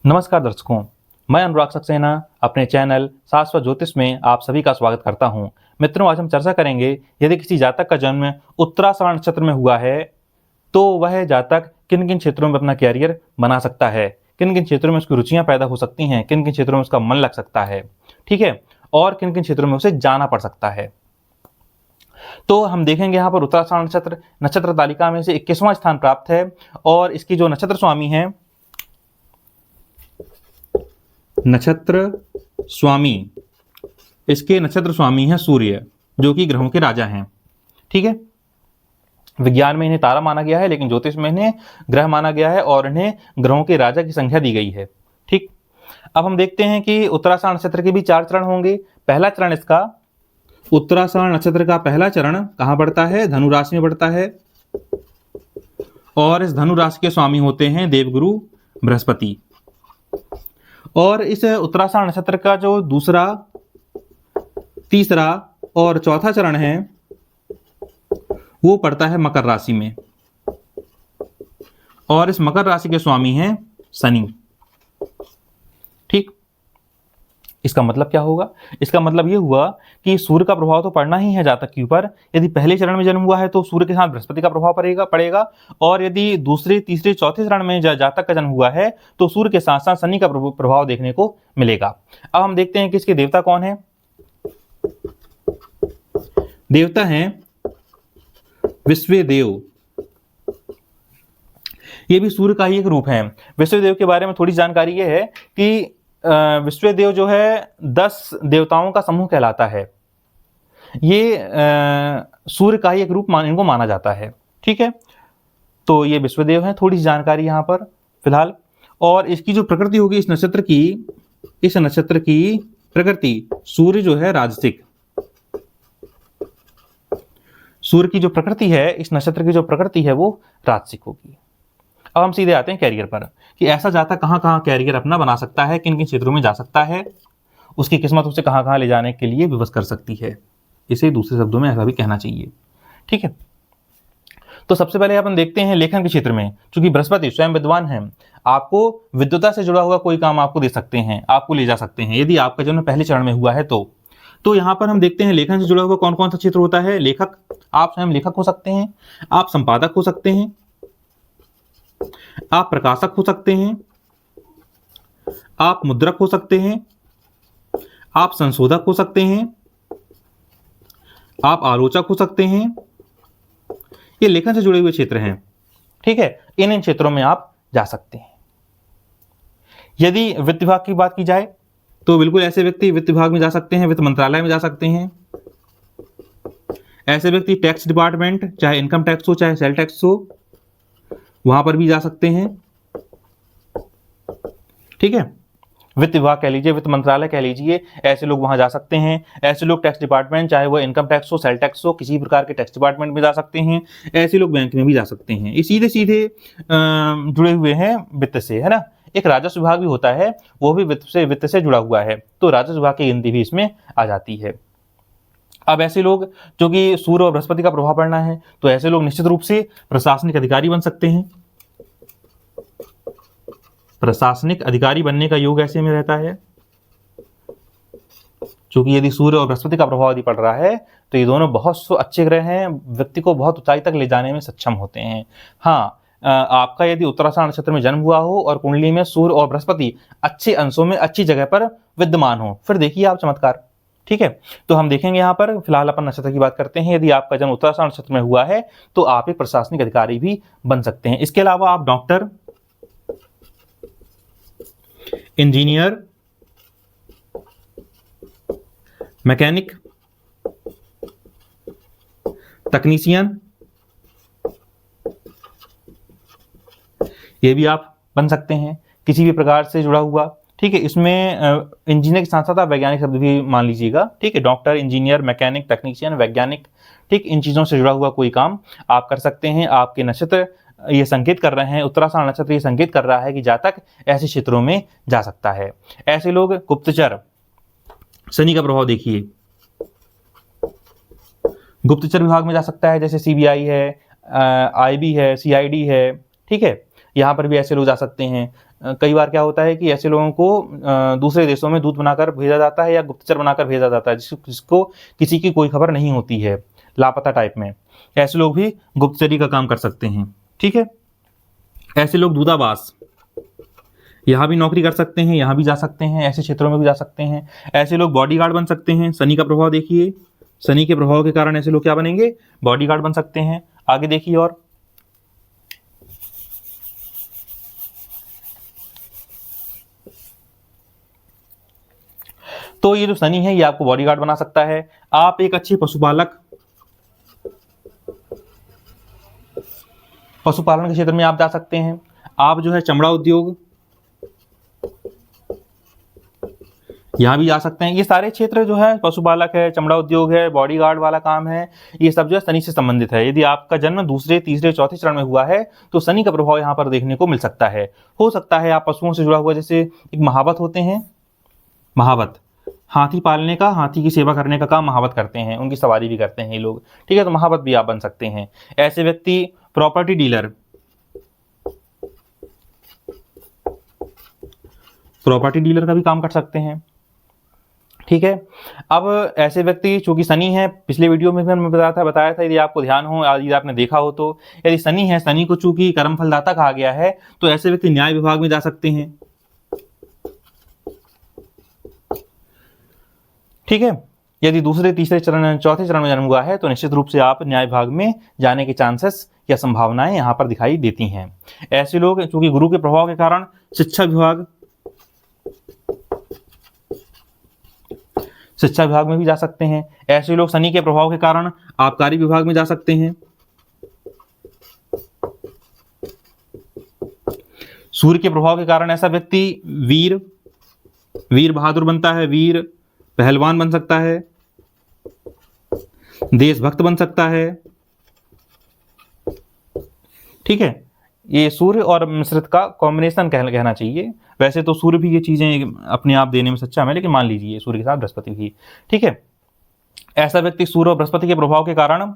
नमस्कार दर्शकों, मैं अनुराग सक्सेना अपने चैनल शाश्वत ज्योतिष में आप सभी का स्वागत करता हूं। मित्रों, आज हम चर्चा करेंगे यदि किसी जातक का जन्म उत्तराषाढ़ नक्षत्र में हुआ है तो वह जातक किन किन क्षेत्रों में अपना कैरियर बना सकता है, किन किन क्षेत्रों में उसकी रुचियां पैदा हो सकती हैं, किन किन क्षेत्रों में उसका मन लग सकता है, ठीक है, और किन किन क्षेत्रों में उसे जाना पड़ सकता है। तो हम देखेंगे यहाँ पर उत्तराषाढ़ नक्षत्र तालिका में से 21वां स्थान प्राप्त है और इसकी जो नक्षत्र स्वामी है, इसके नक्षत्र स्वामी हैं सूर्य, जो कि ग्रहों के राजा हैं। ठीक है, विज्ञान में इन्हें तारा माना गया है, लेकिन ज्योतिष में इन्हें ग्रह माना गया है और इन्हें ग्रहों के राजा की संख्या दी गई है। ठीक, अब हम देखते हैं कि उत्तराषाढ़ नक्षत्र के भी 4 चरण होंगे। पहला चरण इसका, उत्तराषाढ़ नक्षत्र का पहला चरण कहां पड़ता है? धनु राशि में पड़ता है और इस धनु राशि के स्वामी होते हैं देवगुरु बृहस्पति। और इस उत्तराषाढ़ नक्षत्र का जो दूसरा, तीसरा और चौथा चरण है वो पड़ता है मकर राशि में और इस मकर राशि के स्वामी हैं शनि। ठीक, इसका मतलब क्या होगा? इसका मतलब ये हुआ कि सूर्य का प्रभाव तो पड़ना ही है जातक के ऊपर। यदि पहले चरण में जन्म हुआ है तो सूर्य के साथ बृहस्पति का प्रभाव पड़ेगा और यदि दूसरे, तीसरे, चौथे चरण में जातक का जन्म हुआ है तो सूर्य के साथ साथ शनि का प्रभाव देखने को मिलेगा। अब हम देखते हैं कि इसके देवता कौन है। देवता हैं विश्वदेव। ये भी सूर्य का ही एक रूप है। विश्वदेव के बारे में थोड़ी जानकारी ये है कि विश्वदेव जो है 10 देवताओं का समूह कहलाता है। ये सूर्य का ही एक रूप इनको माना जाता है। ठीक है, तो ये विश्वदेव है। थोड़ी सी जानकारी यहाँ पर फिलहाल। और इसकी जो प्रकृति होगी इस नक्षत्र की प्रकृति, सूर्य जो है राजसिक, सूर्य की जो प्रकृति है, इस नक्षत्र की जो प्रकृति है वो राजसिक होगी। अब हम सीधे आते हैं कैरियर पर कि ऐसा जातक कहाँ कहाँ कैरियर अपना बना सकता है, किन किन क्षेत्रों में जा सकता है, उसकी किस्मत उसे कहाँ कहाँ ले जाने के लिए विवश कर सकती है। इसे दूसरे शब्दों में ऐसा भी कहना चाहिए। ठीक है, तो सबसे पहले अपन देखते हैं लेखन के क्षेत्र में। चूंकि बृहस्पति स्वयं विद्वान है, आपको विद्वता से जुड़ा हुआ कोई काम आपको दे सकते हैं, आपको ले जा सकते हैं यदि आपका जन्म पहले चरण में हुआ है तो यहाँ पर हम देखते हैं लेखन से जुड़ा हुआ कौन कौन सा क्षेत्र होता है। लेखक, आप स्वयं लेखक हो सकते हैं, आप संपादक हो सकते हैं, आप प्रकाशक हो सकते हैं, आप मुद्रक हो सकते हैं, आप संशोधक हो सकते हैं, आप आलोचक हो सकते हैं। ये लेखन से जुड़े हुए क्षेत्र हैं। ठीक है, इन क्षेत्रों में आप जा सकते हैं। यदि वित्त विभाग की बात की जाए तो बिल्कुल ऐसे व्यक्ति वित्त विभाग में जा सकते हैं, वित्त मंत्रालय में जा सकते हैं। ऐसे व्यक्ति टैक्स डिपार्टमेंट, चाहे इनकम टैक्स हो चाहे सेल टैक्स हो, वहां पर भी जा सकते हैं। ठीक है, वित्त विभाग कह लीजिए, वित्त मंत्रालय कह लीजिए, ऐसे लोग वहां जा सकते हैं। ऐसे लोग टैक्स डिपार्टमेंट, चाहे वो इनकम टैक्स हो, सेल टैक्स हो, किसी प्रकार के टैक्स डिपार्टमेंट में जा सकते हैं। ऐसे लोग बैंक में भी जा सकते हैं। ये सीधे सीधे जुड़े हुए हैं वित्त से, है ना। एक राजस्व विभाग भी होता है, वो भी वित्त से जुड़ा हुआ है, तो राजस्व विभाग की गिनती भी इसमें आ जाती है। अब ऐसे लोग, जो कि सूर्य और बृहस्पति का प्रभाव पड़ना है, तो ऐसे लोग निश्चित रूप से प्रशासनिक अधिकारी बन सकते हैं। प्रशासनिक अधिकारी बनने का योग ऐसे में रहता है, क्योंकि यदि सूर्य और बृहस्पति का प्रभाव यदि पड़ रहा है तो ये दोनों बहुत अच्छे ग्रह हैं, व्यक्ति को बहुत ऊंचाई तक ले जाने में सक्षम होते हैं। हाँ, आपका यदि उत्तराषाढ़ नक्षत्र में जन्म हुआ हो और कुंडली में सूर्य और बृहस्पति अच्छे अंशों में, अच्छी जगह पर विद्यमान हो, फिर देखिए आप चमत्कार। ठीक है, तो हम देखेंगे यहाँ पर फिलहाल अपन नक्षत्र की बात करते हैं। यदि आपका जन्म उत्तराषाढ़ नक्षत्र में हुआ है तो आप एक प्रशासनिक अधिकारी भी बन सकते हैं। इसके अलावा आप डॉक्टर, इंजीनियर, मैकेनिक, तकनीशियन, ये भी आप बन सकते हैं किसी भी प्रकार से जुड़ा हुआ। ठीक है, इसमें इंजीनियर के साथ साथ आप वैज्ञानिक शब्द भी मान लीजिएगा। ठीक है, डॉक्टर, इंजीनियर, मैकेनिक, तकनीशियन, वैज्ञानिक, ठीक, इन चीजों से जुड़ा हुआ कोई काम आप कर सकते हैं। आपके नक्षत्र ये संकेत कर रहे हैं, उत्तराषाढ़ नक्षत्र ये संकेत कर रहा है कि जातक ऐसे क्षेत्रों में जा सकता है। ऐसे लोग गुप्तचर, शनि का प्रभाव देखिए, गुप्तचर विभाग में जा सकता है, जैसे सीबीआई है, आईबी है, सीआईडी है। ठीक है, यहाँ पर भी ऐसे लोग जा सकते हैं। कई बार क्या होता है कि ऐसे लोगों को दूसरे देशों में दूत बनाकर भेजा जाता है या गुप्तचर बनाकर भेजा जाता है, जिसको किसी की कोई खबर नहीं होती है, लापता टाइप में। ऐसे लोग भी गुप्तचरी का काम कर सकते हैं। ठीक है, ऐसे लोग दूतावास, यहाँ भी नौकरी कर सकते हैं, यहाँ भी जा सकते हैं, ऐसे क्षेत्रों में भी जा सकते हैं। ऐसे लोग बॉडीगार्ड बन सकते हैं। शनि का प्रभाव देखिए, शनि के प्रभाव के कारण ऐसे लोग क्या बनेंगे, बॉडीगार्ड बन सकते हैं। आगे देखिए, और तो ये जो शनि है ये आपको बॉडीगार्ड बना सकता है। आप एक अच्छे पशुपालन के क्षेत्र में आप जा सकते हैं। आप जो है चमड़ा उद्योग, यहाँ भी जा सकते हैं। ये सारे क्षेत्र जो है, पशुपालक है, चमड़ा उद्योग है, बॉडीगार्ड वाला काम है, ये सब जो है शनि से संबंधित है। यदि आपका जन्म दूसरे, तीसरे, चौथे चरण में हुआ है तो शनि का प्रभाव यहाँ पर देखने को मिल सकता है। हो सकता है आप पशुओं से जुड़ा हुआ, जैसे एक महावत होते हैं, महावत हाथी पालने का, हाथी की सेवा करने का काम महावत करते हैं, उनकी सवारी भी करते हैं ये लोग। ठीक है, तो महावत भी आप बन सकते हैं। ऐसे व्यक्ति प्रॉपर्टी डीलर, प्रॉपर्टी डीलर का भी काम कर सकते हैं। ठीक है, अब ऐसे व्यक्ति, चूंकि शनि है, पिछले वीडियो में भी मैंने बताया था, यदि आपको ध्यान हो, यदि आपने देखा हो तो, यदि शनि है, शनि को चूंकि कर्म फलदाता कहा गया है, तो ऐसे व्यक्ति न्याय विभाग में जा सकते हैं। ठीक है, यदि दूसरे, तीसरे चरण, चौथे चरण में जन्म हुआ है तो निश्चित रूप से आप न्याय विभाग में जाने के चांसेस या संभावनाएं यहाँ पर दिखाई देती हैं। ऐसे लोग चूंकि गुरु के प्रभाव के कारण शिक्षा विभाग में भी जा सकते हैं। ऐसे लोग शनि के प्रभाव के कारण आबकारी विभाग में जा सकते हैं। सूर्य के प्रभाव के कारण ऐसा व्यक्ति वीर बहादुर बनता है, वीर पहलवान बन सकता है, देशभक्त बन सकता है। ठीक है, ये सूर्य और मिश्रित का कॉम्बिनेशन कहना चाहिए। वैसे तो सूर्य भी ये चीजें अपने आप देने में सक्षम है, लेकिन मान लीजिए सूर्य के साथ बृहस्पति भी। ठीक है, ऐसा व्यक्ति सूर्य और बृहस्पति के प्रभाव के कारण,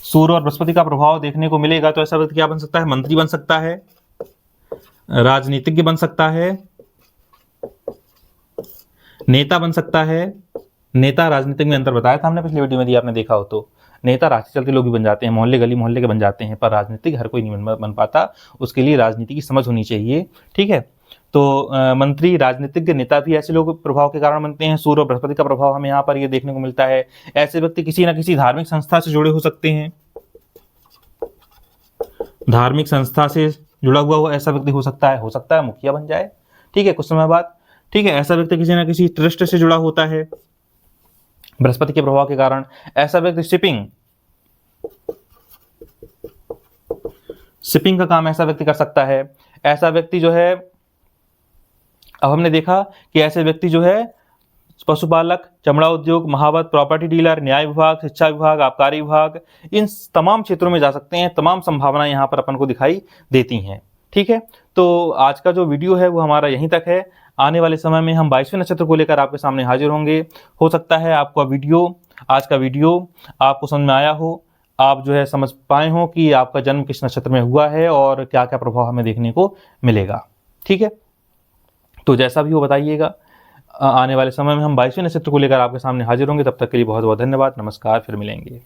सूर्य और बृहस्पति का प्रभाव देखने को मिलेगा, तो ऐसा व्यक्ति क्या बन सकता है, मंत्री बन सकता है, राजनीतिज्ञ बन सकता है, नेता बन सकता है। नेता राजनीतिक में अंतर बताया था हमने पिछले वीडियो में, यदि आपने देखा हो तो। नेता रास्ते चलते लोग भी बन जाते हैं, मोहल्ले गली मोहल्ले के बन जाते हैं, पर राजनीतिक हर कोई नहीं बन पाता, उसके लिए राजनीति की समझ होनी चाहिए। ठीक है, तो मंत्री, राजनीतिज्ञ, नेता भी ऐसे लोग प्रभाव के कारण बनते हैं। सूर्य और बृहस्पति का प्रभाव हमें यहाँ पर ये देखने को मिलता है। ऐसे व्यक्ति किसी न किसी धार्मिक संस्था से जुड़े हो सकते हैं, धार्मिक संस्था से जुड़ा हुआ ऐसा व्यक्ति हो सकता है मुखिया बन जाए। ठीक है, कुछ समय बाद। ठीक है, ऐसा व्यक्ति किसी न किसी ट्रस्ट से जुड़ा होता है बृहस्पति के प्रभाव के कारण। ऐसा व्यक्ति शिपिंग का काम ऐसा व्यक्ति कर सकता है। ऐसा व्यक्ति जो है, अब हमने देखा कि ऐसे व्यक्ति जो है पशुपालक, चमड़ा उद्योग, महावत, प्रॉपर्टी डीलर, न्याय विभाग, शिक्षा विभाग, आबकारी विभाग, इन तमाम क्षेत्रों में जा सकते हैं। तमाम संभावनाएं यहाँ पर अपन को दिखाई देती हैं। ठीक है, तो आज का जो वीडियो है वो हमारा यहीं तक है। आने वाले समय में हम 22वें नक्षत्र को लेकर आपके सामने हाजिर होंगे। हो सकता है आपका आज का वीडियो आपको समझ में आया हो, आप जो है समझ पाए हो कि आपका जन्म किस नक्षत्र में हुआ है और क्या क्या प्रभाव हमें देखने को मिलेगा। ठीक है, तो जैसा भी हो बताइएगा। आने वाले समय में हम 22वें नक्षत्र को लेकर आपके सामने हाजिर होंगे। तब तक के लिए बहुत बहुत धन्यवाद। नमस्कार, फिर मिलेंगे।